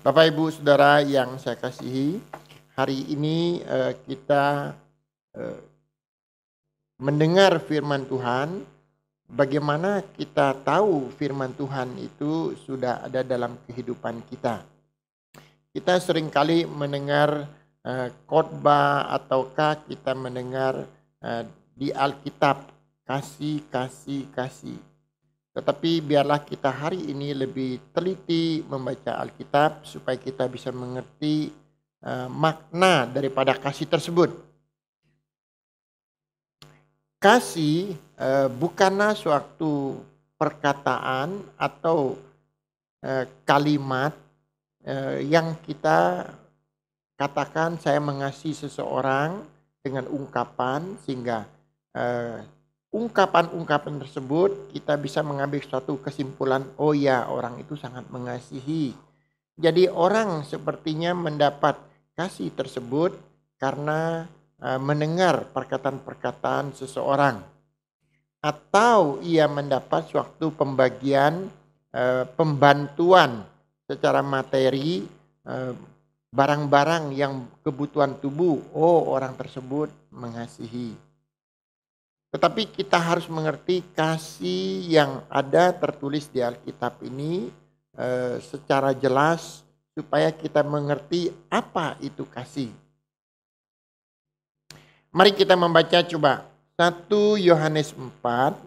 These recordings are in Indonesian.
Bapak Ibu Saudara yang saya kasihi, hari ini kita eh, mendengar firman Tuhan. Bagaimana kita tahu firman Tuhan itu sudah ada dalam kehidupan kita? Kita seringkali mendengar khotbah ataukah kita mendengar di Alkitab kasih, kasih, kasih. Tetapi biarlah kita hari ini lebih teliti membaca Alkitab supaya kita bisa mengerti makna daripada kasih tersebut. Kasih bukanlah suatu perkataan atau kalimat yang kita katakan saya mengasihi seseorang dengan ungkapan sehingga ungkapan-ungkapan tersebut kita bisa mengambil suatu kesimpulan, oh ya, orang itu sangat mengasihi. Jadi orang sepertinya mendapat kasih tersebut karena mendengar perkataan-perkataan seseorang, atau ia mendapat suatu pembagian pembantuan secara materi, barang-barang yang kebutuhan tubuh. Oh, orang tersebut mengasihi. Tetapi kita harus mengerti kasih yang ada tertulis di Alkitab ini secara jelas supaya kita mengerti apa itu kasih. Mari kita membaca coba 1 Yohanes 4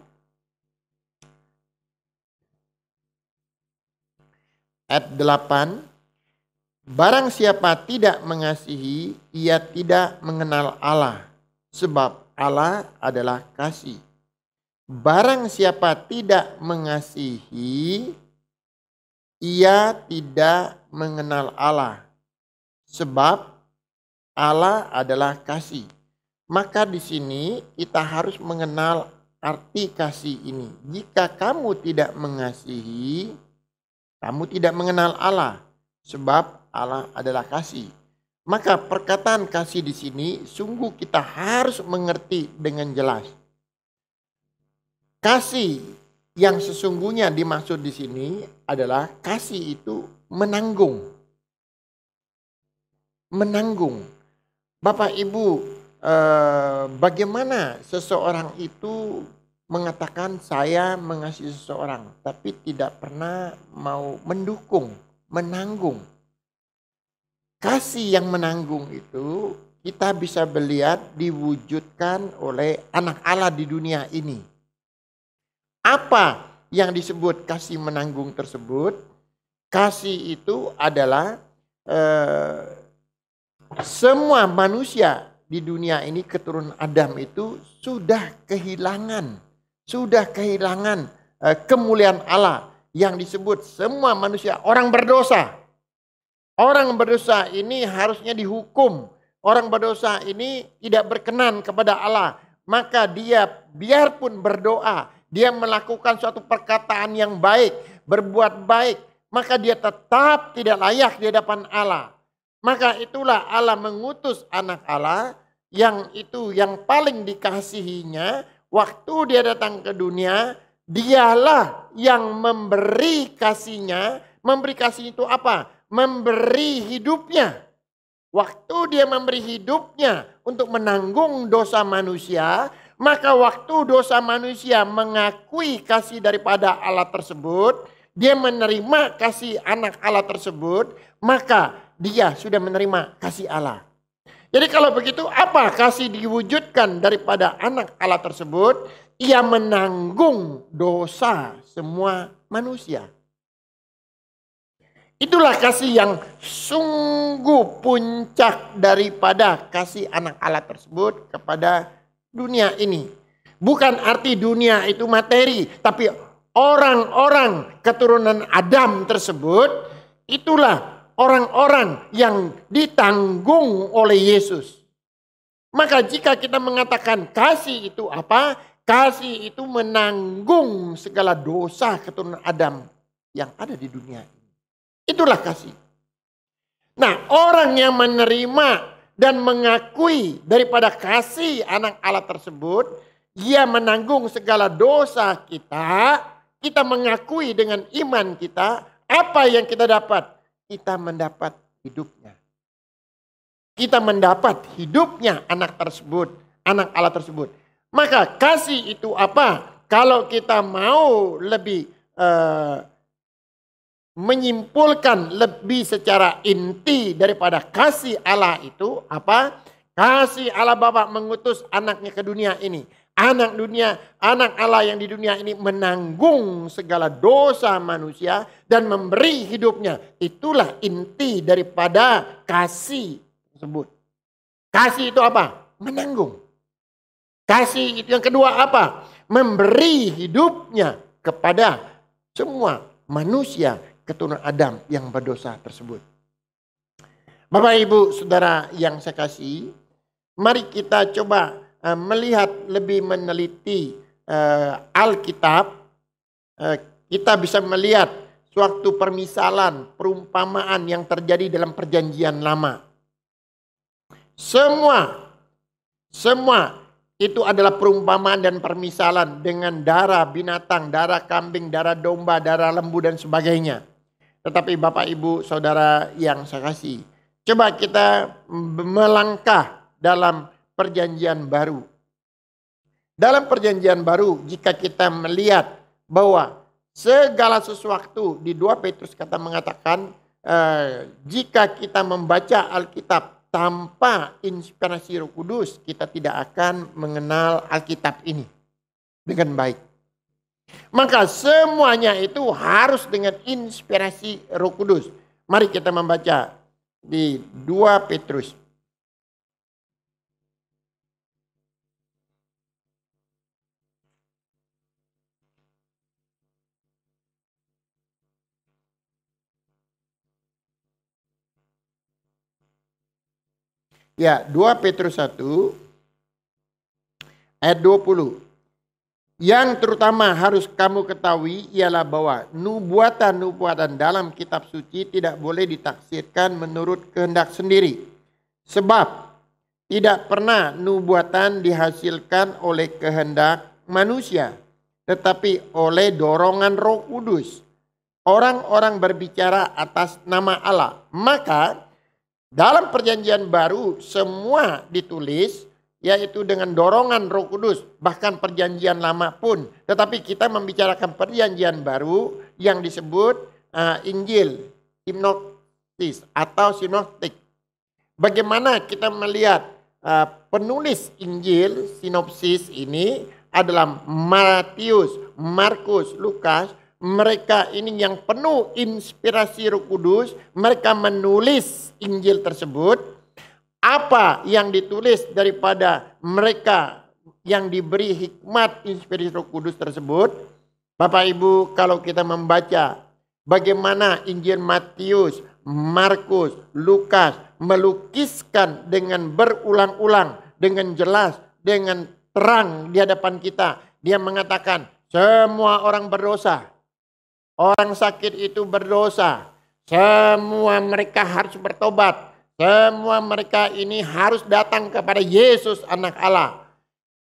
ayat 8. Barang siapa tidak mengasihi, ia tidak mengenal Allah, sebab Allah adalah kasih. Barang siapa tidak mengasihi, ia tidak mengenal Allah, sebab Allah adalah kasih. Maka di sini kita harus mengenal arti kasih ini. Jika kamu tidak mengasihi, kamu tidak mengenal Allah, sebab Allah adalah kasih. Maka perkataan kasih di sini sungguh kita harus mengerti dengan jelas. Kasih yang sesungguhnya dimaksud di sini adalah kasih itu menanggung. Menanggung. Bapak Ibu, bagaimana seseorang itu mengatakan saya mengasihi seseorang tapi tidak pernah mau mendukung, menanggung. Kasih yang menanggung itu kita bisa melihat diwujudkan oleh anak Allah di dunia ini. Apa yang disebut kasih menanggung tersebut? Kasih itu adalah semua manusia di dunia ini, keturunan Adam itu sudah kehilangan kemuliaan Allah yang disebut semua manusia orang berdosa. Orang berdosa ini harusnya dihukum. Orang berdosa ini tidak berkenan kepada Allah. Maka dia biarpun berdoa, dia melakukan suatu perkataan yang baik, berbuat baik, maka dia tetap tidak layak di hadapan Allah. Maka itulah Allah mengutus anak Allah yang itu yang paling dikasihinya. Waktu dia datang ke dunia, dialah yang memberi kasihnya. Memberi kasih itu apa? Memberi hidupnya. Waktu dia memberi hidupnya untuk menanggung dosa manusia, maka waktu dosa manusia mengakui kasih daripada Allah tersebut, dia menerima kasih anak Allah tersebut, maka dia sudah menerima kasih Allah. Jadi kalau begitu apa kasih diwujudkan daripada anak Allah tersebut? Ia menanggung dosa semua manusia. Itulah kasih yang sungguh puncak daripada kasih anak Allah tersebut kepada dunia ini. Bukan arti dunia itu materi, tapi orang-orang keturunan Adam tersebut itulah orang-orang yang ditanggung oleh Yesus. Maka jika kita mengatakan kasih itu apa? Kasih itu menanggung segala dosa keturunan Adam yang ada di dunia ini. Itulah kasih. Nah, orang yang menerima dan mengakui daripada kasih anak Allah tersebut, ia menanggung segala dosa kita. Kita mengakui dengan iman kita, apa yang kita dapat? kita mendapat hidupnya. Kita mendapat hidupnya anak tersebut, anak Allah tersebut. Maka kasih itu apa? Kalau kita mau lebih menyimpulkan lebih secara inti daripada kasih Allah itu apa? Kasih Allah Bapa mengutus anaknya ke dunia ini. Anak Allah yang di dunia ini menanggung segala dosa manusia dan memberi hidupnya. Itulah inti daripada kasih tersebut. Kasih itu apa? Menanggung. Kasih itu yang kedua apa? Memberi hidupnya kepada semua manusia keturunan Adam yang berdosa tersebut. Bapak Ibu Saudara yang saya kasih, mari kita coba melihat lebih meneliti Alkitab. Kita bisa melihat suatu permisalan, perumpamaan yang terjadi dalam perjanjian lama. Semua itu adalah perumpamaan dan permisalan dengan darah binatang, darah kambing, darah domba, darah lembu dan sebagainya. Tetapi Bapak Ibu Saudara yang saya kasih, coba kita melangkah dalam perjanjian baru. Dalam perjanjian baru, jika kita melihat bahwa segala sesuatu di 2 Petrus kata mengatakan, jika kita membaca Alkitab tanpa inspirasi Roh Kudus, kita tidak akan mengenal Alkitab ini dengan baik. Maka semuanya itu harus dengan inspirasi Roh Kudus. Mari kita membaca di 2 Petrus. Ya, 2 Petrus 1 ayat 20. Yang terutama harus kamu ketahui ialah bahwa nubuatan-nubuatan dalam kitab suci tidak boleh ditaksirkan menurut kehendak sendiri. Sebab tidak pernah nubuatan dihasilkan oleh kehendak manusia, tetapi oleh dorongan Roh Kudus. Orang-orang berbicara atas nama Allah. Maka dalam perjanjian baru semua ditulis yaitu dengan dorongan Roh Kudus, bahkan perjanjian lama pun. Tetapi kita membicarakan perjanjian baru yang disebut Injil, sinopsis atau sinoptik. Bagaimana kita melihat penulis Injil, sinopsis ini adalah Matius, Markus, Lukas. Mereka ini yang penuh inspirasi Roh Kudus, mereka menulis Injil tersebut. Apa yang ditulis daripada mereka yang diberi hikmat inspirasi Roh Kudus tersebut? Bapak Ibu, kalau kita membaca bagaimana Injil Matius, Markus, Lukas melukiskan dengan berulang-ulang, dengan jelas, dengan terang di hadapan kita. Dia mengatakan semua orang berdosa. Orang sakit itu berdosa. Semua mereka harus bertobat. Semua mereka ini harus datang kepada Yesus anak Allah.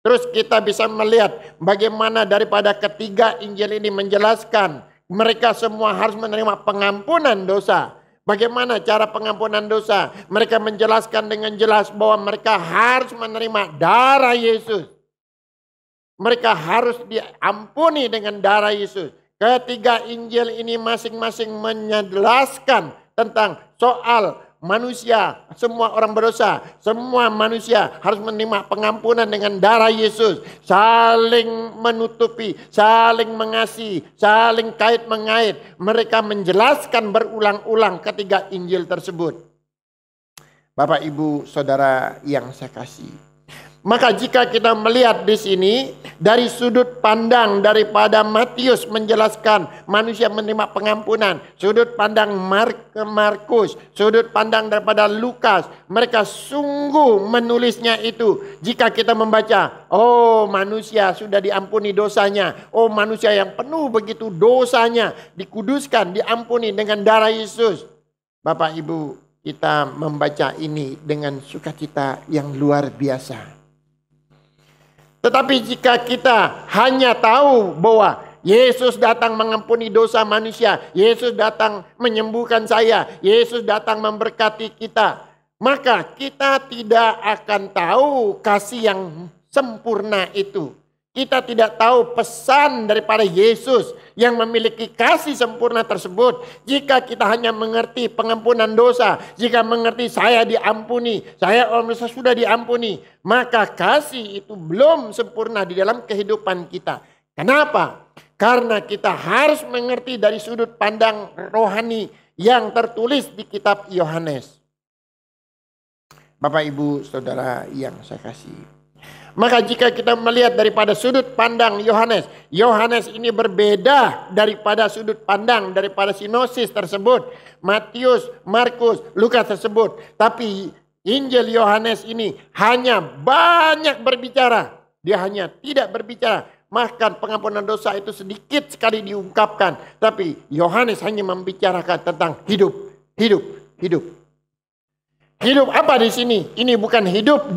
Terus kita bisa melihat bagaimana daripada ketiga Injil ini menjelaskan mereka semua harus menerima pengampunan dosa. Bagaimana cara pengampunan dosa? Mereka menjelaskan dengan jelas bahwa mereka harus menerima darah Yesus. Mereka harus diampuni dengan darah Yesus. Ketiga Injil ini masing-masing menjelaskan tentang soal manusia, semua orang berdosa, semua manusia harus menerima pengampunan dengan darah Yesus. Saling menutupi, saling mengasihi, saling kait-mengait. Mereka menjelaskan berulang-ulang ketiga Injil tersebut. Bapak, Ibu, Saudara yang saya kasih. Maka jika kita melihat di sini dari sudut pandang daripada Matius menjelaskan manusia menerima pengampunan, sudut pandang Markus, sudut pandang daripada Lukas, mereka sungguh menulisnya itu. Jika kita membaca, oh manusia sudah diampuni dosanya, oh manusia yang penuh begitu dosanya, dikuduskan, diampuni dengan darah Yesus. Bapak Ibu, kita membaca ini dengan sukacita yang luar biasa. Tetapi jika kita hanya tahu bahwa Yesus datang mengampuni dosa manusia. Yesus datang menyembuhkan saya. Yesus datang memberkati kita. Maka kita tidak akan tahu kasih yang sempurna itu. Kita tidak tahu pesan daripada Yesus yang memiliki kasih sempurna tersebut. Jika kita hanya mengerti pengampunan dosa, jika mengerti saya diampuni, saya sudah diampuni, maka kasih itu belum sempurna di dalam kehidupan kita. Kenapa? Karena kita harus mengerti dari sudut pandang rohani yang tertulis di kitab Yohanes. Bapak, Ibu, Saudara yang saya kasih. Maka jika kita melihat daripada sudut pandang Yohanes, Yohanes ini berbeda daripada sudut pandang daripada sinopsis tersebut, Matius, Markus, Lukas tersebut. Tapi Injil Yohanes ini hanya banyak berbicara. Dia hanya tidak berbicara. Bahkan pengampunan dosa itu sedikit sekali diungkapkan. Tapi Yohanes hanya membicarakan tentang hidup, hidup, hidup. Hidup apa di sini? Ini bukan hidup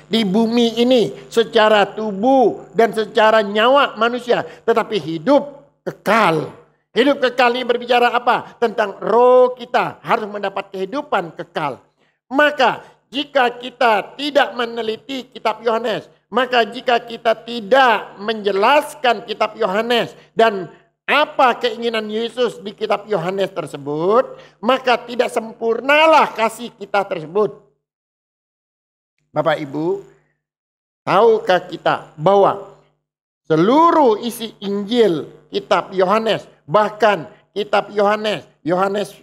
di bumi ini secara tubuh dan secara nyawa manusia, tetapi hidup kekal. Hidup kekal ini berbicara apa? Tentang roh kita harus mendapat kehidupan kekal. Maka jika kita tidak meneliti kitab Yohanes, maka jika kita tidak menjelaskan kitab Yohanes dan apa keinginan Yesus di kitab Yohanes tersebut, maka tidak sempurnalah kasih kita tersebut. Bapak, Ibu, tahukah kita bahwa seluruh isi Injil kitab Yohanes, bahkan kitab Yohanes 1,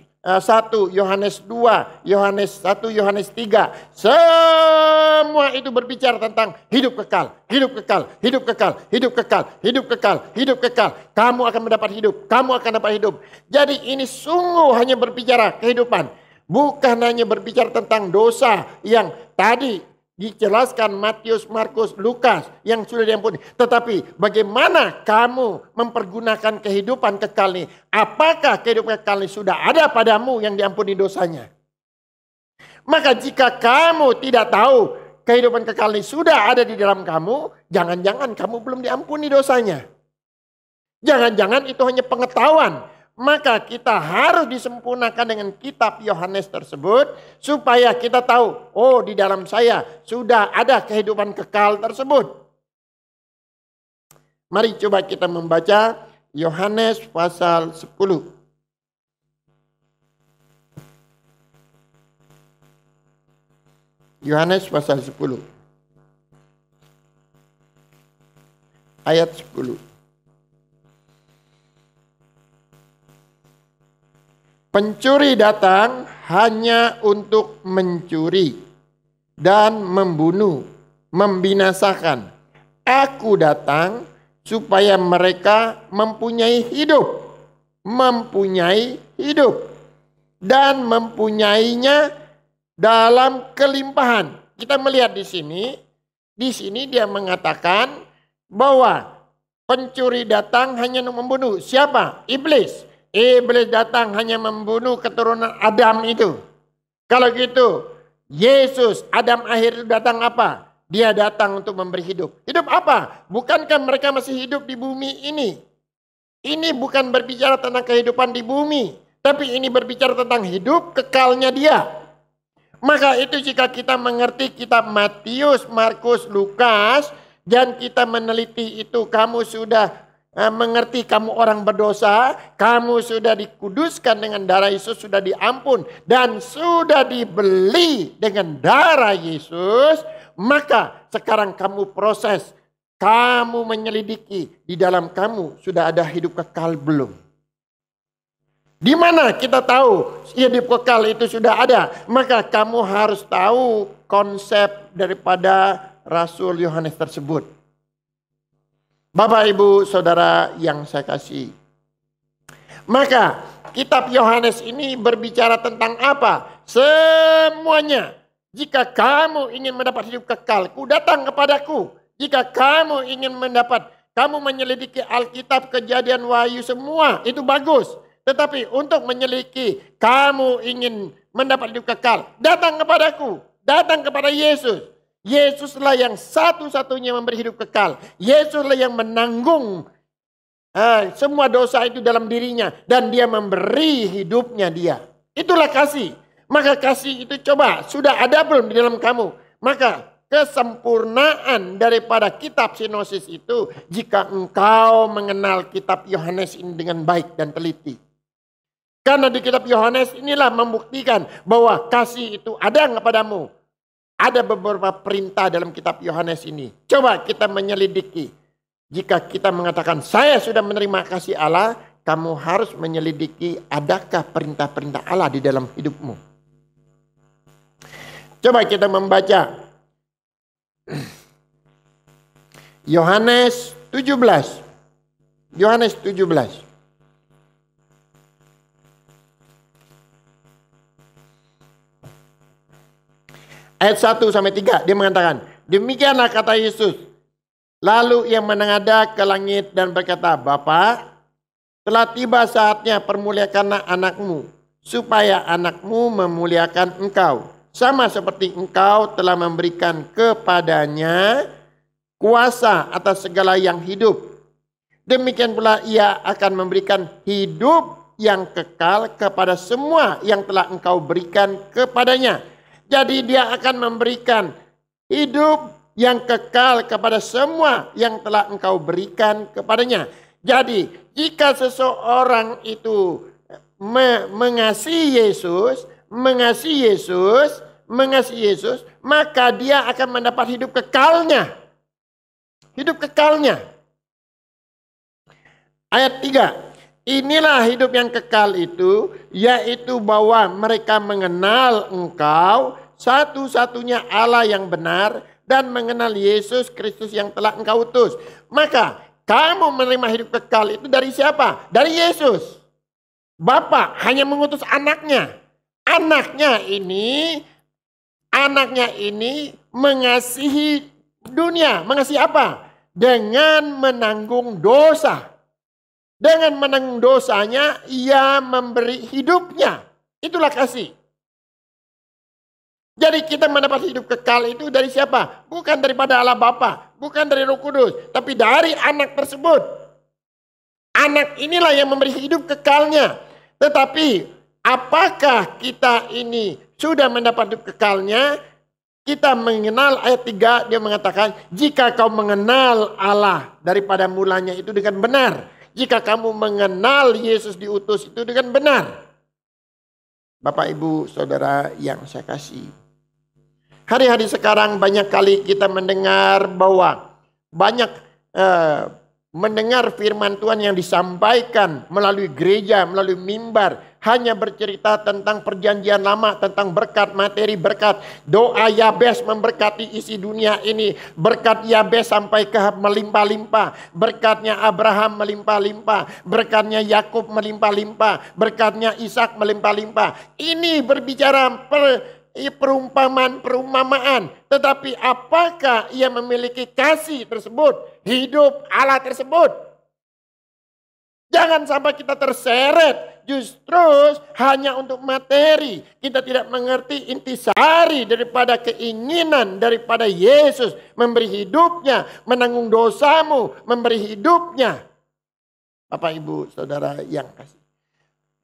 Yohanes 2, Yohanes 1, Yohanes 3, semua itu berbicara tentang hidup kekal, hidup kekal, hidup kekal, hidup kekal, hidup kekal, hidup kekal. Kamu akan mendapat hidup, kamu akan dapat hidup. Jadi ini sungguh hanya berbicara kehidupan, bukan hanya berbicara tentang dosa yang tadi dijelaskan Matius, Markus, Lukas yang sudah diampuni. Tetapi bagaimana kamu mempergunakan kehidupan kekal ini? Apakah kehidupan kekal ini sudah ada padamu yang diampuni dosanya? Maka jika kamu tidak tahu kehidupan kekal ini sudah ada di dalam kamu, jangan-jangan kamu belum diampuni dosanya. Jangan-jangan itu hanya pengetahuan. Maka kita harus disempurnakan dengan kitab Yohanes tersebut supaya kita tahu, oh di dalam saya sudah ada kehidupan kekal tersebut. Mari coba kita membaca Yohanes pasal 10. Yohanes pasal 10. Ayat 10. Pencuri datang hanya untuk mencuri dan membunuh, membinasakan. Aku datang supaya mereka mempunyai hidup, dan mempunyainya dalam kelimpahan. Kita melihat di sini dia mengatakan bahwa pencuri datang hanya untuk membunuh. Siapa? Iblis. Iblis datang hanya membunuh keturunan Adam itu. Kalau gitu, Yesus, Adam akhir datang apa? Dia datang untuk memberi hidup. Hidup apa? Bukankah mereka masih hidup di bumi ini? Ini bukan berbicara tentang kehidupan di bumi, tapi ini berbicara tentang hidup kekalnya dia. Maka itu jika kita mengerti kitab Matius, Markus, Lukas, dan kita meneliti itu, kamu sudah mengerti kamu orang berdosa, kamu sudah dikuduskan dengan darah Yesus, sudah diampun dan sudah dibeli dengan darah Yesus, maka sekarang kamu proses, kamu menyelidiki di dalam kamu sudah ada hidup kekal belum? Di mana kita tahu hidup kekal itu sudah ada? Maka kamu harus tahu konsep daripada Rasul Yohanes tersebut. Bapak, Ibu, Saudara yang saya kasih. Maka kitab Yohanes ini berbicara tentang apa? Semuanya. Jika kamu ingin mendapat hidup kekal, datang kepadaku. Jika kamu ingin kamu menyelidiki Alkitab, Kejadian, Wahyu, semua itu bagus. Tetapi untuk menyelidiki, kamu ingin mendapat hidup kekal, datang kepadaku. Datang kepada Yesus. Yesuslah yang satu-satunya memberi hidup kekal. Yesuslah yang menanggung semua dosa itu dalam dirinya dan dia memberi hidupnya dia. Itulah kasih. Maka kasih itu coba sudah ada belum di dalam kamu? Maka kesempurnaan daripada kitab Sinopsis itu jika engkau mengenal kitab Yohanes ini dengan baik dan teliti. Karena di kitab Yohanes inilah membuktikan bahwa kasih itu ada kepadamu. Ada beberapa perintah dalam kitab Yohanes ini. Coba kita menyelidiki. Jika kita mengatakan saya sudah menerima kasih Allah, kamu harus menyelidiki adakah perintah-perintah Allah di dalam hidupmu. Coba kita membaca Yohanes 17. Yohanes 17. Ayat 1 sampai 3 dia mengatakan, demikianlah kata Yesus. Lalu ia menengadah ke langit dan berkata, Bapa, telah tiba saatnya permuliakanlah anakmu, supaya anakmu memuliakan engkau. Sama seperti engkau telah memberikan kepadanya kuasa atas segala yang hidup. Demikian pula ia akan memberikan hidup yang kekal kepada semua yang telah engkau berikan kepadanya. Jadi dia akan memberikan hidup yang kekal kepada semua yang telah engkau berikan kepadanya. Jadi jika seseorang itu mengasihi Yesus, maka dia akan mendapat hidup kekalnya. Hidup kekalnya. Ayat 3. Inilah hidup yang kekal itu, yaitu bahwa mereka mengenal engkau, satu-satunya Allah yang benar, dan mengenal Yesus Kristus yang telah engkau utus. Maka kamu menerima hidup kekal itu dari siapa? Dari Yesus. Bapa hanya mengutus anaknya. Anaknya ini mengasihi dunia. Mengasihi apa? Dengan menanggung dosa. Dengan menanggung dosanya, ia memberi hidupnya. Itulah kasih. Jadi kita mendapat hidup kekal itu dari siapa? Bukan daripada Allah Bapa, bukan dari Roh Kudus, tapi dari anak tersebut. Anak inilah yang memberi hidup kekalnya. Tetapi apakah kita ini sudah mendapat hidup kekalnya? Kita mengenal ayat 3, dia mengatakan, jika kau mengenal Allah daripada mulanya itu dengan benar. Jika kamu mengenal Yesus diutus itu dengan benar. Bapak, Ibu, Saudara yang saya kasih. Hari-hari sekarang banyak kali kita mendengar bahwa banyak mendengar firman Tuhan yang disampaikan melalui gereja, melalui mimbar. Hanya bercerita tentang perjanjian lama, tentang berkat, materi berkat. Doa Yabes memberkati isi dunia ini. Berkat Yabes sampai ke melimpah-limpah. Berkatnya Abraham melimpah-limpah. Berkatnya Yakub melimpah-limpah. Berkatnya Ishak melimpah-limpah. Ini berbicara perumpamaan. Tetapi apakah ia memiliki kasih tersebut? Hidup Allah tersebut? Jangan sampai kita terseret justru hanya untuk materi. Kita tidak mengerti intisari daripada keinginan daripada Yesus memberi hidupnya, menanggung dosamu, memberi hidupnya. Bapak, Ibu, Saudara yang kasih.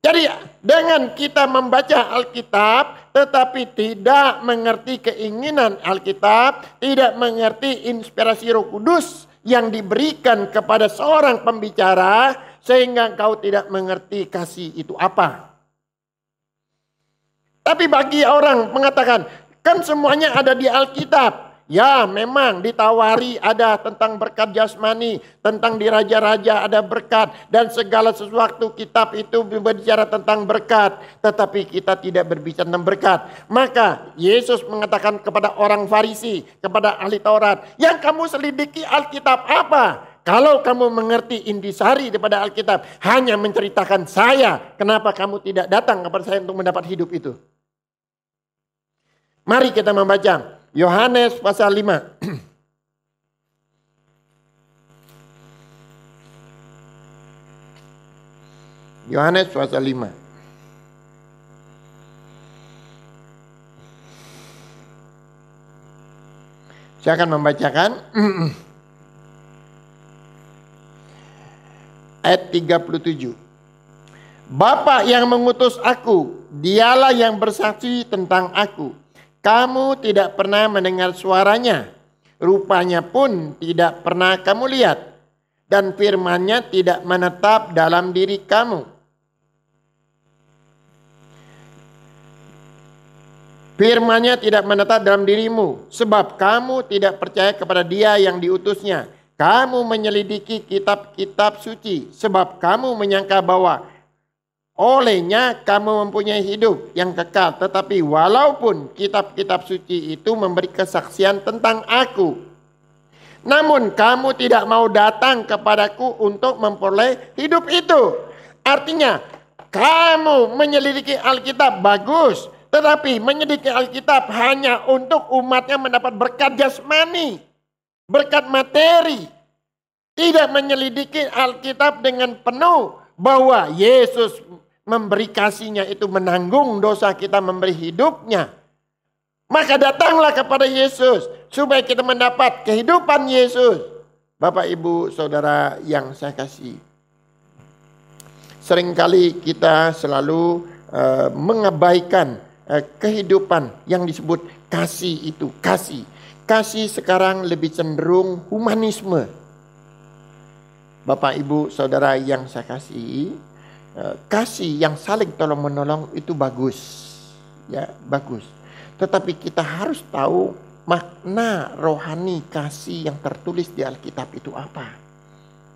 Jadi dengan kita membaca Alkitab tetapi tidak mengerti keinginan Alkitab, tidak mengerti inspirasi Roh Kudus yang diberikan kepada seorang pembicara, sehingga engkau tidak mengerti kasih itu apa. Tapi bagi orang mengatakan, kan semuanya ada di Alkitab. Ya, memang ditawari ada tentang berkat jasmani, tentang di raja-raja ada berkat, dan segala sesuatu kitab itu berbicara tentang berkat. Tetapi kita tidak berbicara tentang berkat. Maka Yesus mengatakan kepada orang Farisi, kepada ahli Taurat, yang kamu selidiki Alkitab apa? Kalau kamu mengerti intisari daripada Alkitab, hanya menceritakan saya, kenapa kamu tidak datang kepada saya untuk mendapat hidup itu? Mari kita membaca Yohanes pasal 5. Yohanes pasal 5. Saya akan membacakan ayat 37. Bapa yang mengutus aku, dialah yang bersaksi tentang aku. Kamu tidak pernah mendengar suaranya, rupanya pun tidak pernah kamu lihat, dan firman-Nya tidak menetap dalam diri kamu. Firman-Nya tidak menetap dalam dirimu, sebab kamu tidak percaya kepada Dia yang diutusnya. Kamu menyelidiki kitab-kitab suci, sebab kamu menyangka bahwa olehnya kamu mempunyai hidup yang kekal. Tetapi walaupun kitab-kitab suci itu memberi kesaksian tentang aku, namun kamu tidak mau datang kepadaku untuk memperoleh hidup itu. Artinya, kamu menyelidiki Alkitab bagus, tetapi menyelidiki Alkitab hanya untuk umatnya mendapat berkat jasmani, berkat materi. Tidak menyelidiki Alkitab dengan penuh bahwa Yesus memberi kasihnya itu menanggung dosa kita, memberi hidupnya. Maka datanglah kepada Yesus supaya kita mendapat kehidupan Yesus. Bapak, Ibu, Saudara yang saya kasih. Seringkali kita selalu mengabaikan kehidupan yang disebut kasih itu. Kasih sekarang lebih cenderung humanisme. Bapak, Ibu, Saudara yang saya kasih, kasih yang saling tolong menolong itu bagus, ya bagus. Tetapi kita harus tahu makna rohani kasih yang tertulis di Alkitab itu apa.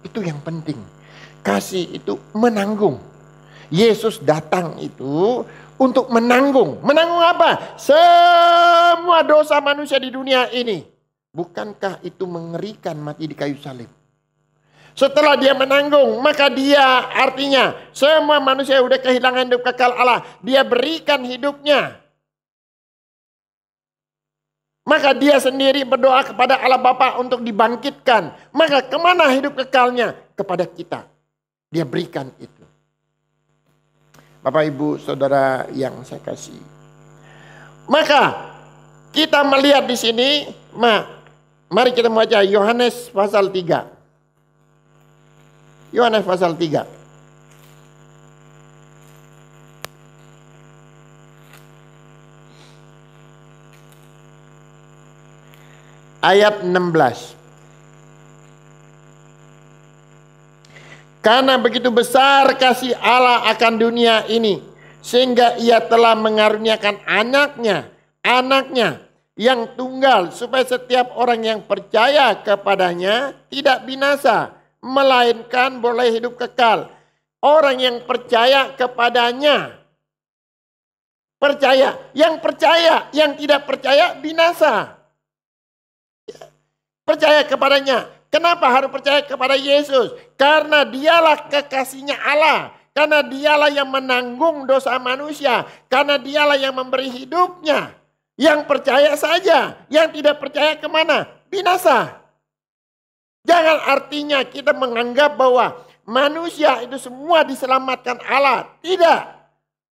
Itu yang penting. Kasih itu menanggung. Yesus datang itu untuk menanggung. Menanggung apa? Semua dosa manusia di dunia ini. Bukankah itu mengerikan mati di kayu salib? Setelah dia menanggung, maka dia artinya semua manusia yang sudah kehilangan hidup kekal Allah, dia berikan hidupnya. Maka dia sendiri berdoa kepada Allah Bapa untuk dibangkitkan. Maka kemana hidup kekalnya? Kepada kita. Dia berikan itu. Bapak, Ibu, Saudara yang saya kasih. Maka kita melihat di sini, mari kita membaca Yohanes pasal 3. Yohanes pasal 3. Ayat 16. Karena begitu besar kasih Allah akan dunia ini, sehingga ia telah mengaruniakan anaknya yang tunggal, supaya setiap orang yang percaya kepadanya tidak binasa, melainkan boleh hidup kekal. Orang yang percaya kepadanya, percaya. Yang percaya, yang tidak percaya binasa. Percaya kepadanya. Kenapa harus percaya kepada Yesus? Karena dialah kekasihnya Allah. Karena dialah yang menanggung dosa manusia. Karena dialah yang memberi hidupnya. Yang percaya saja. Yang tidak percaya kemana? Binasa. Jangan artinya kita menganggap bahwa manusia itu semua diselamatkan Allah. Tidak.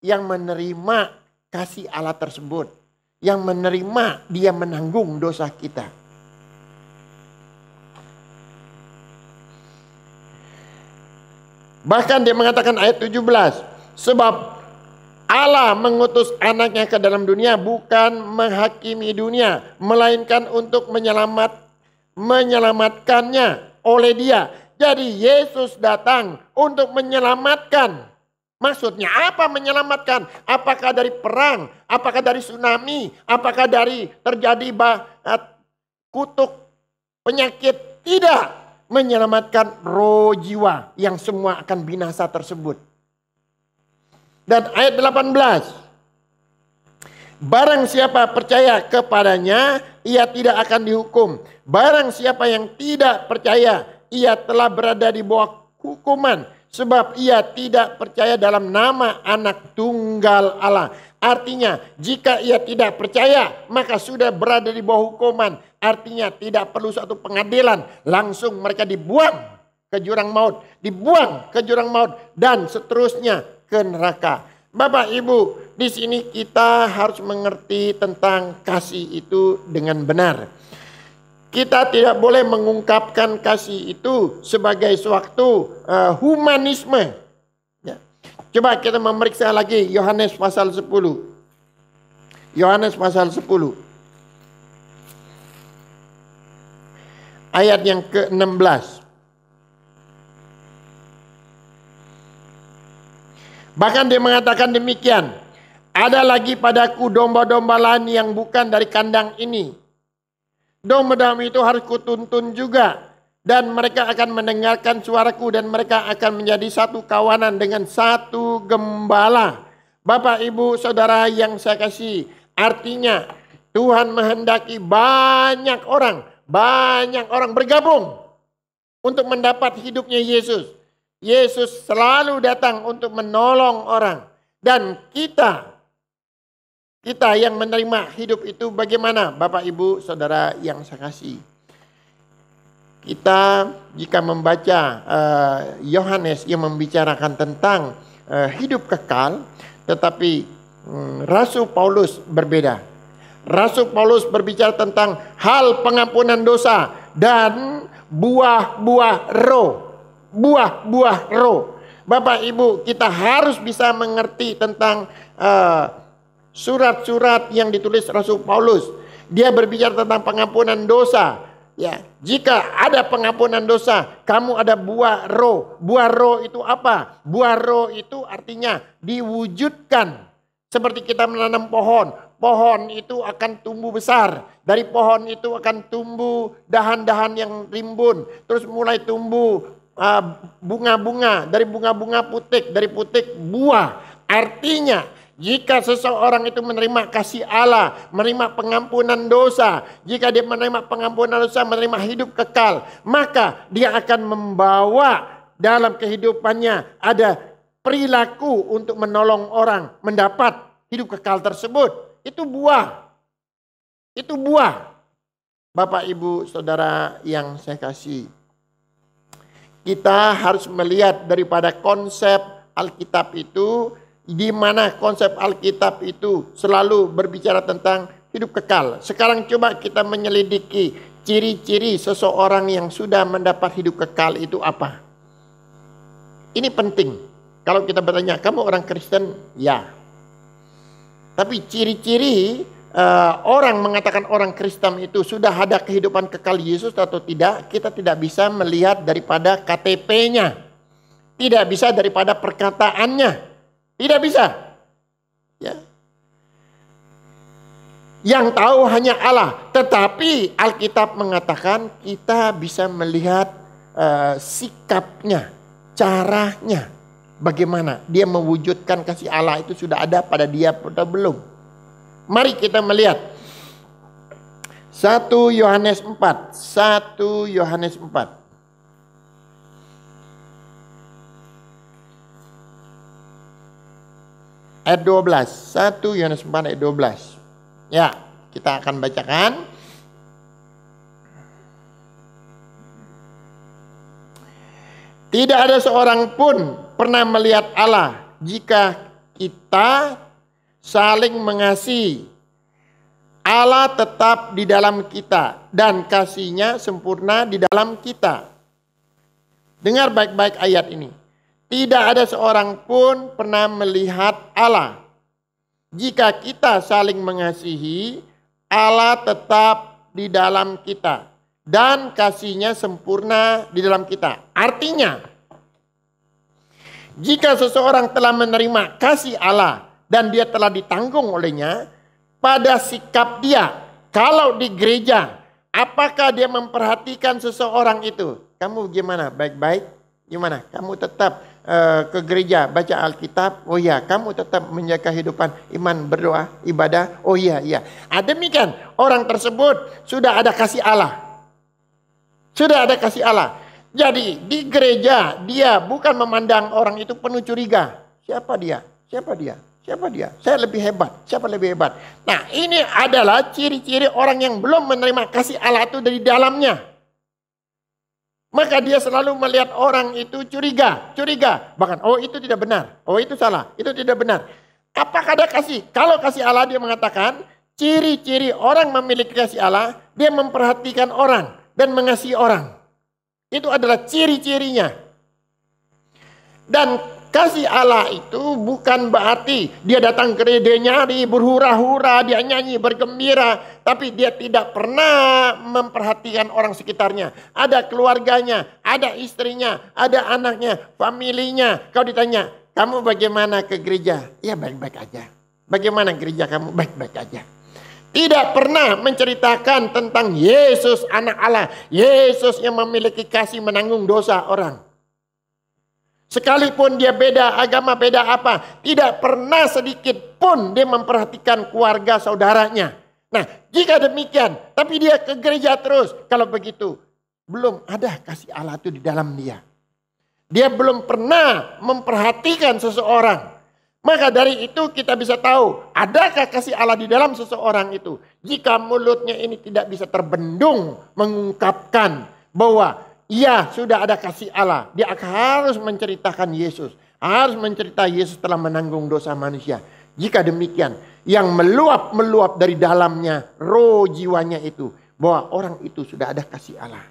Yang menerima kasih Allah tersebut. Yang menerima dia menanggung dosa kita. Bahkan dia mengatakan ayat 17. Sebab Allah mengutus anaknya ke dalam dunia bukan menghakimi dunia. Melainkan untuk menyelamatkannya oleh dia. Jadi Yesus datang untuk menyelamatkan. Maksudnya apa menyelamatkan? Apakah dari perang? Apakah dari tsunami? Apakah dari terjadi kutuk penyakit? Tidak. Menyelamatkan roh jiwa yang semua akan binasa tersebut. Dan ayat 18. Barang siapa percaya kepadanya, ia tidak akan dihukum. Barang siapa yang tidak percaya, ia telah berada di bawah hukuman. Sebab ia tidak percaya dalam nama anak tunggal Allah. Artinya jika ia tidak percaya, maka sudah berada di bawah hukuman. Artinya tidak perlu satu pengadilan. Langsung mereka dibuang ke jurang maut. Dibuang ke jurang maut. Dan seterusnya ke neraka. Bapak, Ibu, di sini kita harus mengerti tentang kasih itu dengan benar. Kita tidak boleh mengungkapkan kasih itu sebagai suatu humanisme. Ya. Coba kita memeriksa lagi Yohanes pasal 10. Yohanes pasal 10. Ayat yang ke-16. Bahkan dia mengatakan demikian. Ada lagi padaku domba-domba lain yang bukan dari kandang ini. Domba-domba itu harus kutuntun juga. Dan mereka akan mendengarkan suaraku dan mereka akan menjadi satu kawanan dengan satu gembala. Bapak, Ibu, Saudara yang saya kasih. Artinya Tuhan menghendaki banyak orang bergabung untuk mendapat hidupnya Yesus. Yesus selalu datang untuk menolong orang. Dan kita yang menerima hidup itu bagaimana? Bapak, Ibu, Saudara yang saya kasih. Kita jika membaca Yohanes yang membicarakan tentang hidup kekal, tetapi Rasul Paulus berbeda. Rasul Paulus berbicara tentang hal pengampunan dosa dan buah-buah roh. Buah-buah roh. Bapak, Ibu, kita harus bisa mengerti tentang surat-surat yang ditulis Rasul Paulus. Dia berbicara tentang pengampunan dosa. Ya, jika ada pengampunan dosa, kamu ada buah roh. Buah roh itu apa? Buah roh itu artinya diwujudkan. Seperti kita menanam pohon. Pohon itu akan tumbuh besar. Dari pohon itu akan tumbuh dahan-dahan yang rimbun. Terus mulai tumbuh bunga-bunga. Dari bunga-bunga putik. Dari putik buah. Artinya jika seseorang itu menerima kasih Allah, menerima pengampunan dosa, jika dia menerima pengampunan dosa, menerima hidup kekal, maka dia akan membawa dalam kehidupannya ada perilaku untuk menolong orang mendapat hidup kekal tersebut. Itu buah. Itu buah. Bapak, Ibu, Saudara yang saya kasih. Kita harus melihat daripada konsep Alkitab itu, di mana konsep Alkitab itu selalu berbicara tentang hidup kekal. Sekarang coba kita menyelidiki ciri-ciri seseorang yang sudah mendapat hidup kekal itu apa. Ini penting. Kalau kita bertanya, kamu orang Kristen? Ya. Tapi ciri-ciri orang mengatakan orang Kristen itu sudah ada kehidupan kekal Yesus atau tidak, kita tidak bisa melihat daripada KTP-nya. Tidak bisa daripada perkataannya. Tidak bisa. Ya. Yang tahu hanya Allah. Tetapi Alkitab mengatakan kita bisa melihat sikapnya, caranya. Bagaimana dia mewujudkan kasih Allah itu sudah ada pada dia atau belum. Mari kita melihat. 1 Yohanes 4. 1 Yohanes 4. Ayat 12. 1 Yohanes 4 ayat 12. Ya, kita akan bacakan. Tidak ada seorang pun pernah melihat Allah jika kita saling mengasihi. Allah tetap di dalam kita dan kasih-Nya sempurna di dalam kita. Dengar baik-baik ayat ini. Tidak ada seorang pun pernah melihat Allah. Jika kita saling mengasihi, Allah tetap di dalam kita. Dan kasih-Nya sempurna di dalam kita. Artinya, jika seseorang telah menerima kasih Allah dan dia telah ditanggung olehnya, pada sikap dia, kalau di gereja, apakah dia memperhatikan seseorang itu? Kamu gimana? Baik-baik? Gimana? Kamu tetap ke gereja baca Alkitab? Oh iya. Kamu tetap menjaga kehidupan iman, berdoa, ibadah? Oh iya, iya. Demikian orang tersebut sudah ada kasih Allah. Sudah ada kasih Allah. Jadi di gereja dia bukan memandang orang itu penuh curiga. Siapa dia? Siapa dia? Siapa dia? Saya lebih hebat. Siapa lebih hebat? Nah, ini adalah ciri-ciri orang yang belum menerima kasih Allah itu dari dalamnya. Maka dia selalu melihat orang itu curiga. Bahkan, oh itu tidak benar. Oh itu salah. Itu tidak benar. Apakah ada kasih? Kalau kasih Allah dia mengatakan, Ciri-ciri orang memiliki kasih Allah, dia memperhatikan orang dan mengasihi orang. Itu adalah ciri-cirinya. Dan kasih Allah itu bukan berarti dia datang ke gereja, nyari, berhura-hura, dia nyanyi, bergembira. Tapi dia tidak pernah memperhatikan orang sekitarnya. Ada keluarganya, ada istrinya, ada anaknya, familinya. Kau ditanya, kamu bagaimana ke gereja? Ya baik-baik aja. Bagaimana gereja kamu? Baik-baik aja. Tidak pernah menceritakan tentang Yesus anak Allah. Yesus yang memiliki kasih menanggung dosa orang. Sekalipun dia beda agama, beda apa. Tidak pernah sedikit pun dia memperhatikan keluarga saudaranya. Nah, jika demikian, tapi dia ke gereja terus. Kalau begitu, belum ada kasih Allah itu di dalam dia. Dia belum pernah memperhatikan seseorang. Maka dari itu kita bisa tahu, adakah kasih Allah di dalam seseorang itu. Jika mulutnya ini tidak bisa terbendung mengungkapkan bahwa iya sudah ada kasih Allah. Dia harus menceritakan Yesus. Harus menceritakan Yesus telah menanggung dosa manusia. Jika demikian, yang meluap-meluap dari dalamnya, roh jiwanya itu. Bahwa orang itu sudah ada kasih Allah.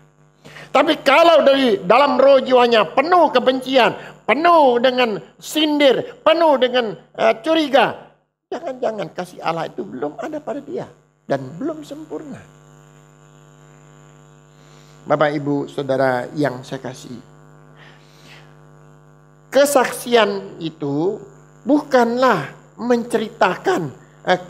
Tapi kalau dari dalam roh jiwanya penuh kebencian, penuh dengan sindir, penuh dengan curiga. Jangan-jangan kasih Allah itu belum ada pada dia. Dan belum sempurna. Bapak, Ibu, Saudara yang saya kasih. Kesaksian itu bukanlah menceritakan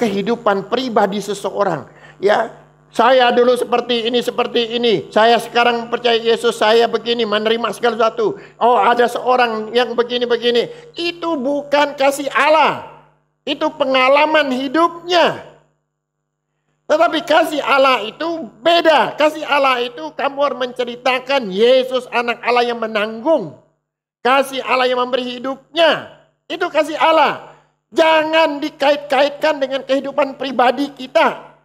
kehidupan pribadi seseorang. Ya, saya dulu seperti ini. Saya sekarang percaya Yesus, saya begini, menerima segala sesuatu. Oh, ada seorang yang begini-begini. Itu bukan kasih Allah. Itu pengalaman hidupnya. Tetapi kasih Allah itu beda. Kasih Allah itu kamu harus menceritakan Yesus anak Allah yang menanggung. Kasih Allah yang memberi hidupnya. Itu kasih Allah. Jangan dikait-kaitkan dengan kehidupan pribadi kita.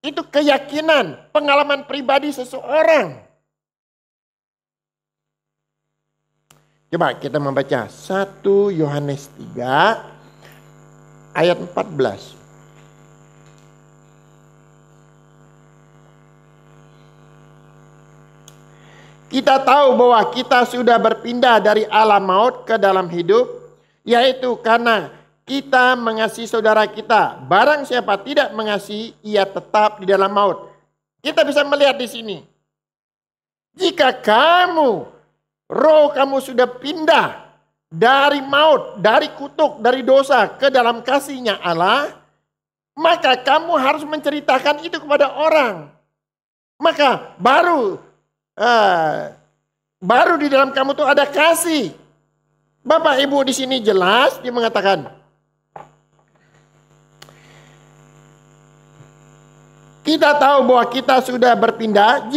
Itu keyakinan, pengalaman pribadi seseorang. Coba kita membaca 1 Yohanes 3 ayat 14. Kita tahu bahwa kita sudah berpindah dari alam maut ke dalam hidup, yaitu karena kita mengasihi saudara kita. Barang siapa tidak mengasihi, ia tetap di dalam maut. Kita bisa melihat di sini. Jika roh kamu sudah pindah dari maut, dari kutuk, dari dosa ke dalam kasihnya Allah, maka kamu harus menceritakan itu kepada orang. Maka baru di dalam kamu tuh ada kasih. Bapak Ibu di sini jelas dia mengatakan, kita tahu bahwa kita sudah berpindah.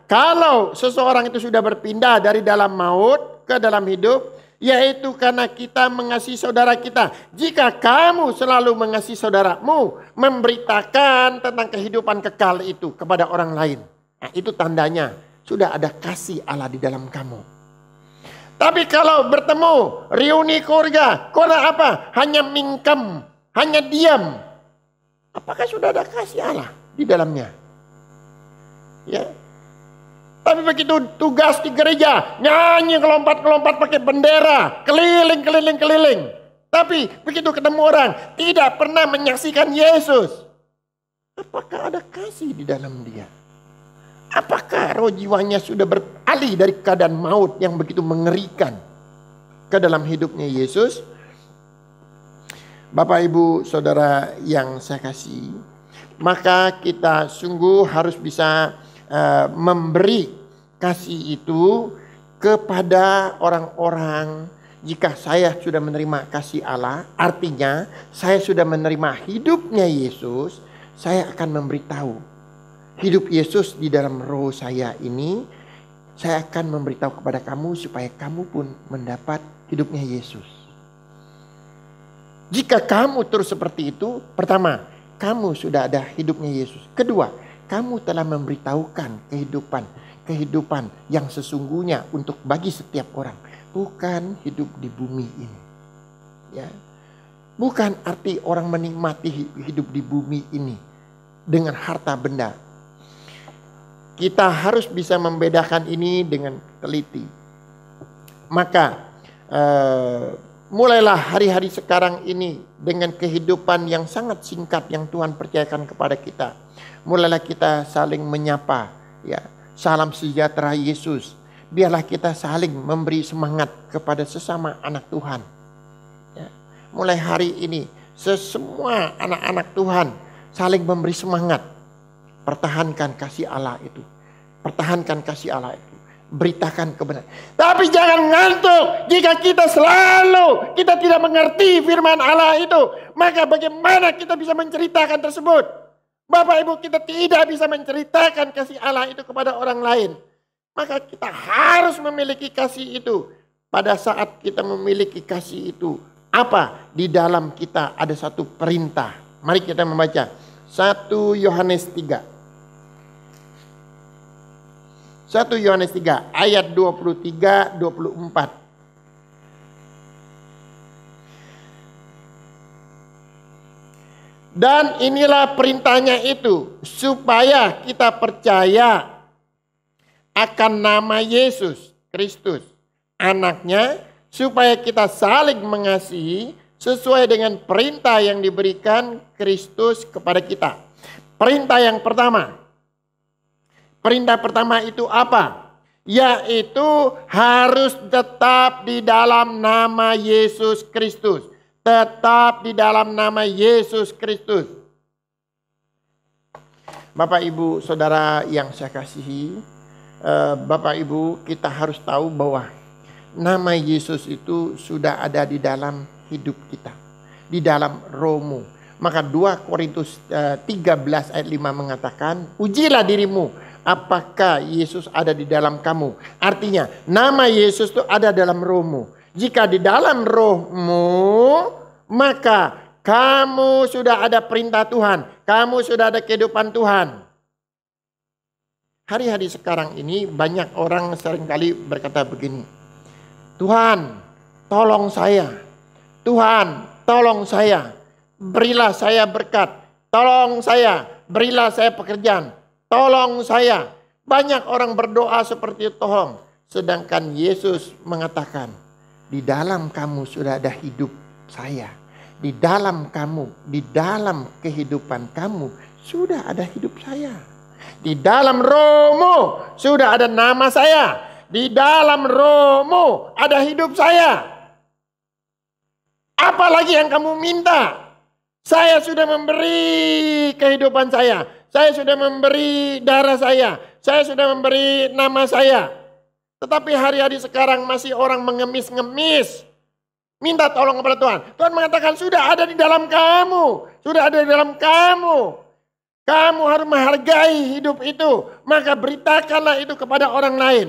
Kalau seseorang itu sudah berpindah dari dalam maut ke dalam hidup, yaitu karena kita mengasihi saudara kita. Jika kamu selalu mengasihi saudaramu, memberitakan tentang kehidupan kekal itu kepada orang lain. Nah, itu tandanya sudah ada kasih Allah di dalam kamu. Tapi kalau bertemu, reuni keluarga apa? Hanya mingkem, hanya diam. Apakah sudah ada kasih Allah di dalamnya? Ya. Tapi begitu tugas di gereja, nyanyi kelompat-kelompat pakai bendera, keliling. Tapi begitu ketemu orang, tidak pernah menyaksikan Yesus. Apakah ada kasih di dalam dia? Apakah roh jiwanya sudah beralih dari keadaan maut yang begitu mengerikan ke dalam hidupnya Yesus? Bapak, Ibu, Saudara yang saya kasih, maka kita sungguh harus bisa memberi kasih itu kepada orang-orang. Jika saya sudah menerima kasih Allah, artinya saya sudah menerima hidupnya Yesus, saya akan memberitahu hidup Yesus di dalam roh saya ini. Saya akan memberitahu kepada kamu supaya kamu pun mendapat hidupnya Yesus. Jika kamu terus seperti itu, pertama, kamu sudah ada hidupnya Yesus. Kedua, kamu telah memberitahukan kehidupan yang sesungguhnya untuk bagi setiap orang. Bukan hidup di bumi ini. Ya. Bukan arti orang menikmati hidup di bumi ini. dengan harta benda. Kita harus bisa membedakan ini dengan teliti. Maka mulailah hari-hari sekarang ini dengan kehidupan yang sangat singkat yang Tuhan percayakan kepada kita. Mulailah kita saling menyapa, ya. Salam sejahtera Yesus. Biarlah kita saling memberi semangat kepada sesama anak Tuhan. Ya. Mulai hari ini, semua anak-anak Tuhan saling memberi semangat. Pertahankan kasih Allah itu. Pertahankan kasih Allah itu. Beritakan kebenaran. Tapi jangan ngantuk. Jika kita tidak mengerti firman Allah itu, maka bagaimana kita bisa menceritakan tersebut? Bapak Ibu, kita tidak bisa menceritakan kasih Allah itu kepada orang lain. Maka kita harus memiliki kasih itu. Pada saat kita memiliki kasih itu, apa? Di dalam kita ada satu perintah. Mari kita membaca 1 Yohanes 3. 1 Yohanes 3 ayat 23-24. Dan inilah perintahnya itu, supaya kita percaya akan nama Yesus Kristus, anaknya, supaya kita saling mengasihi sesuai dengan perintah yang diberikan Kristus kepada kita. Perintah yang pertama. Perintah pertama itu apa? Yaitu harus tetap di dalam nama Yesus Kristus. Tetap di dalam nama Yesus Kristus. Bapak Ibu Saudara yang saya kasihi, Bapak Ibu, kita harus tahu bahwa nama Yesus itu sudah ada di dalam hidup kita, di dalam rohmu. Maka 2 Korintus 13 ayat 5 mengatakan, ujilah dirimu apakah Yesus ada di dalam kamu. Artinya nama Yesus itu ada dalam rohmu. Jika di dalam rohmu, maka kamu sudah ada perintah Tuhan. Kamu sudah ada kehidupan Tuhan. Hari-hari sekarang ini banyak orang seringkali berkata begini. Tuhan, tolong saya. Tuhan, tolong saya. Berilah saya berkat. Tolong saya. Berilah saya pekerjaan. Tolong saya. Banyak orang berdoa seperti itu, tolong. Sedangkan Yesus mengatakan, di dalam kamu sudah ada hidup saya. Di dalam kamu, di dalam kehidupan kamu sudah ada hidup saya. Di dalam rohmu sudah ada nama saya. Di dalam rohmu ada hidup saya. Apalagi yang kamu minta? Saya sudah memberi kehidupan saya. Saya sudah memberi darah saya. Saya sudah memberi nama saya. Tetapi hari-hari sekarang masih orang mengemis-ngemis. Minta tolong kepada Tuhan. Tuhan mengatakan sudah ada di dalam kamu. Sudah ada di dalam kamu. Kamu harus menghargai hidup itu. Maka beritakanlah itu kepada orang lain.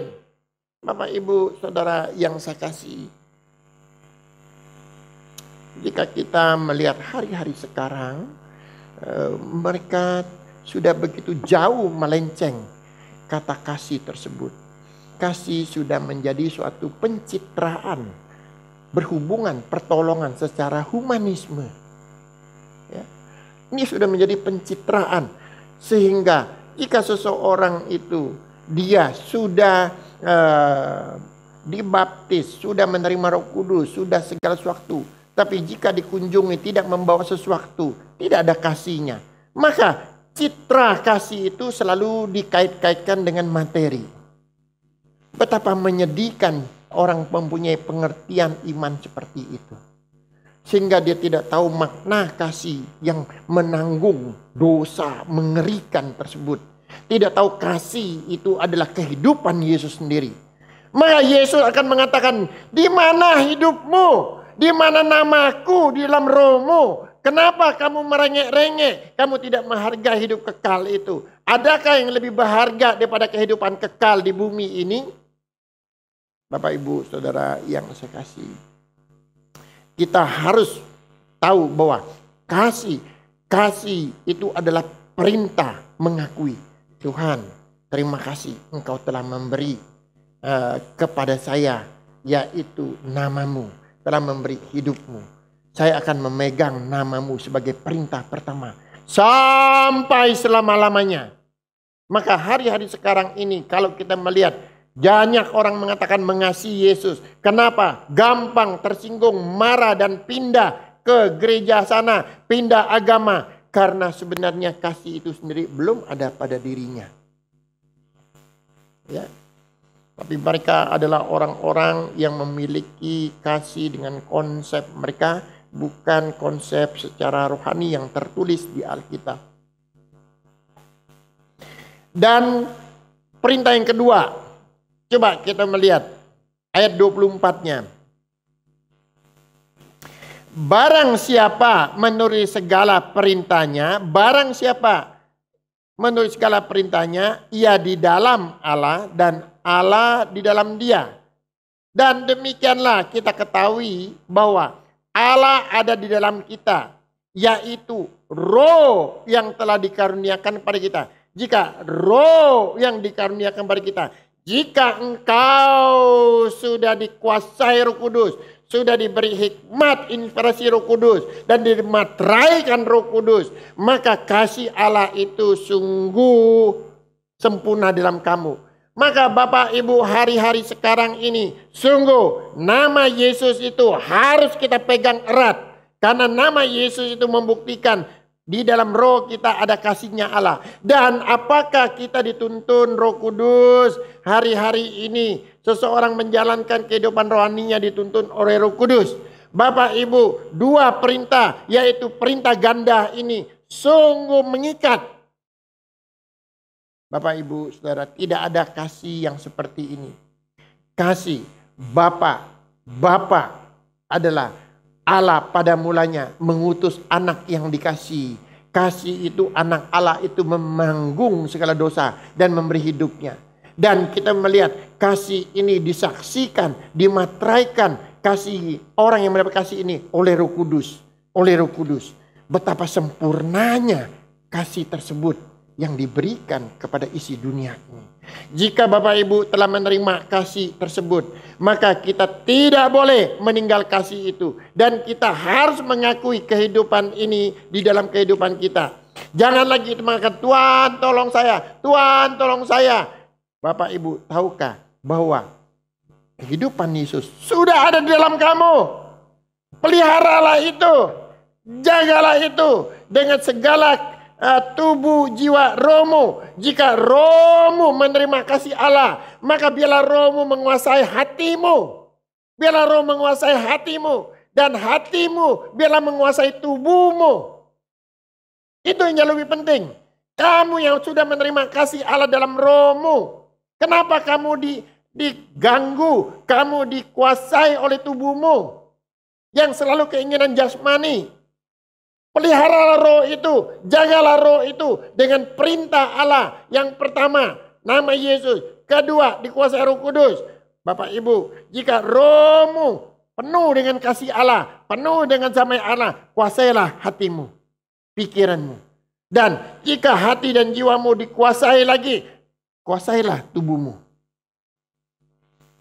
Bapak, Ibu, Saudara yang saya kasih. Jika kita melihat hari-hari sekarang. Mereka sudah begitu jauh melenceng kata kasih tersebut. Kasih sudah menjadi suatu pencitraan, berhubungan, pertolongan secara humanisme. Ya. Ini sudah menjadi pencitraan. Sehingga jika seseorang itu dia sudah dibaptis, sudah menerima Roh Kudus, sudah segala sesuatu. Tapi jika dikunjungi tidak membawa sesuatu, tidak ada kasihnya. Maka citra kasih itu selalu dikait-kaitkan dengan materi. Betapa menyedihkan orang mempunyai pengertian iman seperti itu. Sehingga dia tidak tahu makna kasih yang menanggung dosa mengerikan tersebut. Tidak tahu kasih itu adalah kehidupan Yesus sendiri. Maka Yesus akan mengatakan, di mana hidupmu? Di mana namaku di dalam rohmu? Kenapa kamu merengek-rengek? Kamu tidak menghargai hidup kekal itu. Adakah yang lebih berharga daripada kehidupan kekal di bumi ini? Bapak, Ibu, Saudara yang saya kasih. Kita harus tahu bahwa kasih itu adalah perintah mengakui. Tuhan, terima kasih Engkau telah memberi kepada saya, yaitu namamu, telah memberi hidupmu. Saya akan memegang namamu sebagai perintah pertama. sampai selama-lamanya. Maka hari-hari sekarang ini kalau kita melihat banyak orang mengatakan mengasihi Yesus. Kenapa? Gampang tersinggung, marah dan pindah ke gereja sana, pindah agama. Karena sebenarnya kasih itu sendiri belum ada pada dirinya. Ya. Tapi mereka adalah orang-orang yang memiliki kasih dengan konsep mereka, bukan konsep secara rohani yang tertulis di Alkitab. Dan perintah yang kedua, coba kita melihat ayat 24-nya. Barang siapa menurut segala perintahnya, barang siapa menurut segala perintahnya, ia di dalam Allah dan Allah di dalam dia. Dan demikianlah kita ketahui bahwa Allah ada di dalam kita, yaitu Roh yang telah dikaruniakan kepada kita. Jika Roh yang dikaruniakan kepada kita, jika engkau sudah dikuasai Roh Kudus, sudah diberi hikmat inspirasi Roh Kudus dan dimateraikan Roh Kudus, maka kasih Allah itu sungguh sempurna dalam kamu. Maka Bapak Ibu, hari-hari sekarang ini sungguh nama Yesus itu harus kita pegang erat, karena nama Yesus itu membuktikan di dalam roh kita ada kasihnya Allah. Dan apakah kita dituntun Roh Kudus hari-hari ini? Seseorang menjalankan kehidupan rohaninya dituntun oleh Roh Kudus. Bapak Ibu, dua perintah, yaitu perintah ganda ini sungguh mengikat. Bapak Ibu Saudara, tidak ada kasih yang seperti ini. Kasih Bapa adalah Allah pada mulanya mengutus anak yang dikasihi. Kasih itu anak Allah itu memanggung segala dosa dan memberi hidupnya. Dan kita melihat kasih ini disaksikan, dimateraikan kasih orang yang mendapat kasih ini oleh Roh Kudus. Oleh Roh Kudus. Betapa sempurnanya kasih tersebut yang diberikan kepada isi dunia ini. Jika Bapak Ibu telah menerima kasih tersebut, maka kita tidak boleh meninggal kasih itu. Dan kita harus mengakui kehidupan ini di dalam kehidupan kita. Jangan lagi mengatakan, Tuhan tolong saya, Tuhan tolong saya. Bapak Ibu tahukah bahwa kehidupan Yesus sudah ada di dalam kamu? Peliharalah itu, jagalah itu dengan segala tubuh, jiwa, rohmu. Jika rohmu menerima kasih Allah, maka biarlah rohmu menguasai hatimu. Biarlah roh menguasai hatimu. Dan hatimu biarlah menguasai tubuhmu. Itu yang lebih penting. Kamu yang sudah menerima kasih Allah dalam rohmu, kenapa kamu diganggu, kamu dikuasai oleh tubuhmu yang selalu keinginan jasmani? Peliharalah roh itu, jagalah roh itu dengan perintah Allah. Yang pertama, nama Yesus. Kedua, dikuasai Roh Kudus. Bapak Ibu, jika rohmu penuh dengan kasih Allah, penuh dengan damai Allah, kuasailah hatimu, pikiranmu. Dan jika hati dan jiwamu dikuasai lagi, kuasailah tubuhmu.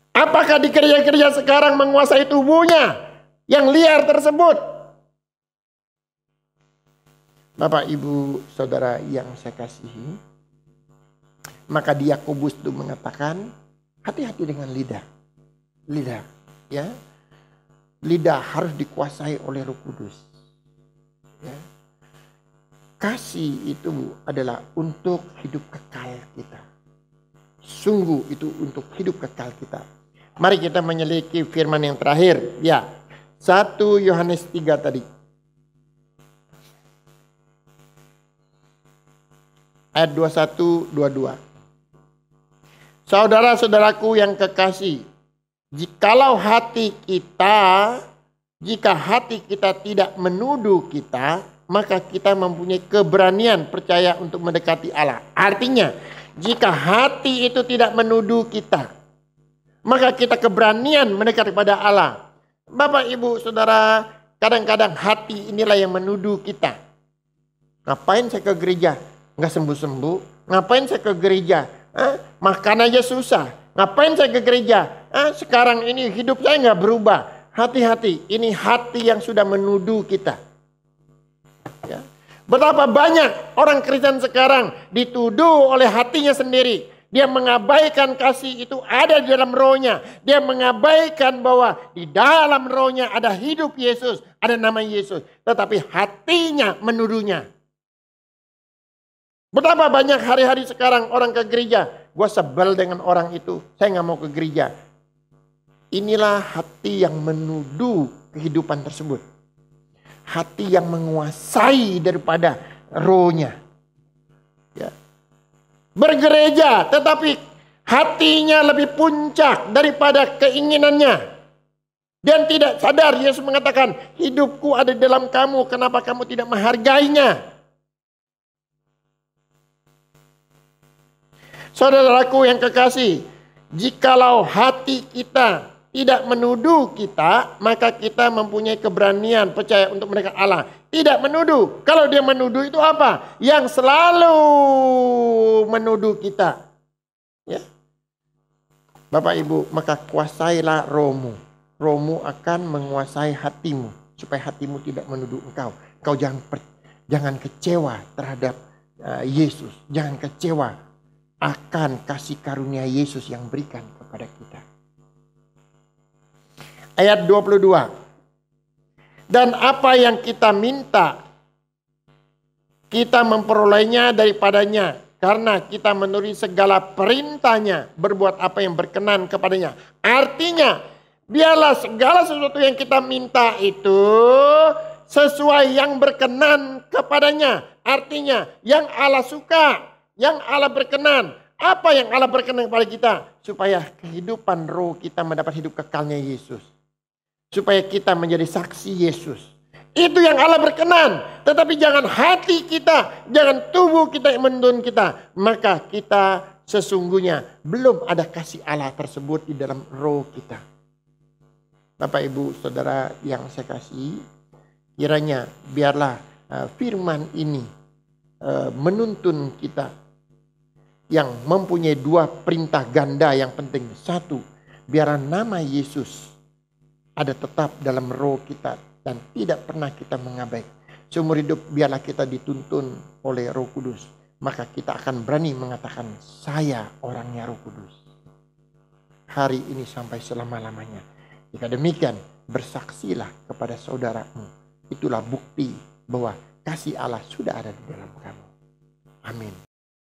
Apakah di gereja-gereja sekarang menguasai tubuhnya yang liar tersebut? Bapak Ibu Saudara yang saya kasihi, maka di Yakobus itu mengatakan hati-hati dengan lidah. Lidah, ya. Lidah harus dikuasai oleh Roh Kudus. Ya. Kasih itu adalah untuk hidup kekal kita. Sungguh itu untuk hidup kekal kita. Mari kita menyelidiki firman yang terakhir. Ya, 1 Yohanes 3 tadi. Ayat 21-22. Saudara-saudaraku yang kekasih, jika hati kita tidak menuduh kita, maka kita mempunyai keberanian percaya untuk mendekati Allah. Artinya, jika hati itu tidak menuduh kita, maka kita keberanian mendekat kepada Allah. Bapak, Ibu, Saudara, kadang-kadang hati inilah yang menuduh kita. Ngapain saya ke gereja? Nggak sembuh-sembuh. Ngapain saya ke gereja? Makan aja susah. Ngapain saya ke gereja? Sekarang ini hidup saya nggak berubah. Hati-hati, ini hati yang sudah menuduh kita. Ya. Betapa banyak orang Kristen sekarang dituduh oleh hatinya sendiri. Dia mengabaikan kasih itu ada di dalam rohnya. Dia mengabaikan bahwa di dalam rohnya ada hidup Yesus, ada nama Yesus. Tetapi hatinya menuduhnya. Betapa banyak hari-hari sekarang orang ke gereja. Gue sebel dengan orang itu, saya nggak mau ke gereja. Inilah hati yang menuduh kehidupan tersebut. Hati yang menguasai daripada rohnya. Ya. Bergereja tetapi hatinya lebih puncak daripada keinginannya. Dan tidak sadar Yesus mengatakan, hidupku ada di dalam kamu, kenapa kamu tidak menghargainya? Saudaraku yang kekasih, jikalau hati kita tidak menuduh kita, maka kita mempunyai keberanian percaya untuk mendekat Allah. Tidak menuduh. Kalau dia menuduh itu apa? Yang selalu menuduh kita. Ya. Bapak Ibu, maka kuasailah rohmu. Rohmu akan menguasai hatimu. Supaya hatimu tidak menuduh engkau. Engkau jangan kecewa terhadap Yesus. Jangan kecewa akan kasih karunia Yesus yang berikan kepada kita. Ayat 22. Dan apa yang kita minta, kita memperolehnya daripadanya. Karena kita menuruti segala perintahnya, berbuat apa yang berkenan kepadanya. Artinya, biarlah segala sesuatu yang kita minta itu sesuai yang berkenan kepadanya. Artinya, yang Allah suka, yang Allah berkenan. Apa yang Allah berkenan kepada kita? Supaya kehidupan roh kita mendapat hidup kekalnya Yesus. Supaya kita menjadi saksi Yesus. Itu yang Allah berkenan. Tetapi jangan hati kita, jangan tubuh kita yang menuntun kita. Maka kita sesungguhnya belum ada kasih Allah tersebut di dalam roh kita. Bapak Ibu Saudara yang saya kasih, kiranya biarlah firman ini menuntun kita yang mempunyai dua perintah ganda yang penting. Satu, biarlah nama Yesus ada tetap dalam roh kita dan tidak pernah kita mengabaikan. Seumur hidup biarlah kita dituntun oleh Roh Kudus. Maka kita akan berani mengatakan, saya orangnya Roh Kudus. Hari ini sampai selama-lamanya. Jika demikian, bersaksilah kepada saudaramu. Itulah bukti bahwa kasih Allah sudah ada di dalam kamu. Amin.